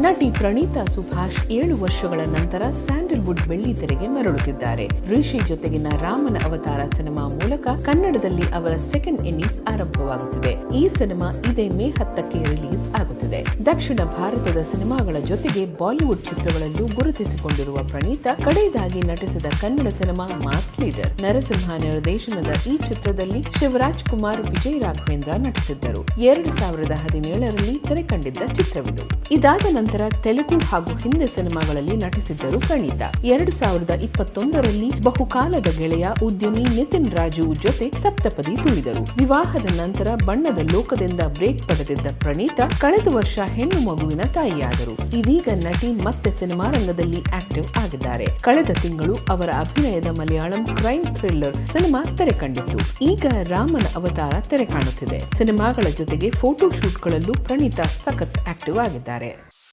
ನಟಿ ಪ್ರಣೀತಾ ಸುಭಾಷ್ 7 ವರ್ಷಗಳ ನಂತರ ಸ್ಯಾಂಡಲ್ವುಡ್ ಬೆಳ್ಳಿತೆರೆಗೆ ಮರಳುತ್ತಿದ್ದಾರೆ. ರಿಷಿ ಜೊತೆಗಿನ ರಾಮನ ಅವತಾರ ಸಿನಿಮಾ ಮೂಲಕ ಕನ್ನಡದಲ್ಲಿ ಅವರ ಸೆಕೆಂಡ್ ಇನ್ನಿಂಗ್ಸ್ ಆರಂಭವಾಗುತ್ತಿದೆ. ಈ ಸಿನಿಮಾ ಇದೇ ಮೇ 10ಕ್ಕೆ ರಿಲೀಸ್ ಆಗುತ್ತಿದೆ. ದಕ್ಷಿಣ ಭಾರತದ ಸಿನಿಮಾಗಳ ಜೊತೆಗೆ ಬಾಲಿವುಡ್ ಚಿತ್ರಗಳಲ್ಲೂ ಗುರುತಿಸಿಕೊಂಡಿರುವ ಪ್ರಣೀತಾ ಕಡೆಯದಾಗಿ ನಟಿಸಿದ Kannada cinema mass leader. Narasimha ನಿರ್ದೇಶನದ ಈ ಚಿತ್ರದಲ್ಲಿ ಶಿವರಾಜ್ ಕುಮಾರ್, ವಿಜಯ್ ರಾಘವೇಂದ್ರ ನಟಿಸಿದ್ದರು. 2017ರಲ್ಲಿ ತೆರೆ ಕಂಡಿದ್ದ ಚಿತ್ರವಿದು. ಇದಾದ ನಂತರ ತೆಲುಗು ಹಾಗೂ ಹಿಂದಿ ಸಿನಿಮಾಗಳಲ್ಲಿ ನಟಿಸಿದ್ದರು ಪ್ರಣೀತಾ. 2021ರಲ್ಲಿ ಬಹುಕಾಲದ ಗೆಳೆಯ ಉದ್ಯಮಿ ನಿತಿನ್ ರಾಜು ಜೊತೆ ಸಪ್ತಪದಿ ತುಳಿದರು. ವಿವಾಹದ ನಂತರ ಬಣ್ಣದ ಲೋಕದಿಂದ ಬ್ರೇಕ್ ಪಡೆದಿದ್ದ ಪ್ರಣೀತಾ ಕಳೆದ ವರ್ಷ ಹೆಣ್ಣು ಮಗುವಿನ ತಾಯಿಯಾದರು. ಇದೀಗ ನಟಿ ಮತ್ತೆ ಸಿನಿಮಾ ರಂಗದಲ್ಲಿ ಆಕ್ಟಿವ್ ಆಗಿದ್ದಾರೆ. ಕಳೆದ ತಿಂಗಳು ಅವರ ಅಭಿನಯದ ಮಲಯಾಳಂ ಕ್ರೈಮ್ ಥ್ರಿಲ್ಲರ್ ಸಿನಿಮಾ ತೆರೆ ಕಂಡಿತ್ತು. ಈಗ ರಾಮನ ಅವತಾರ ತೆರೆ ಕಾಣುತ್ತಿದೆ. ಸಿನಿಮಾಗಳ ಜೊತೆಗೆ ಫೋಟೋ ಶೂಟ್ಗಳಲ್ಲೂ ಪ್ರಣೀತಾ ಸಖತ್ ಆಕ್ಟಿವ್ ಆಗಿದ್ದಾರೆ.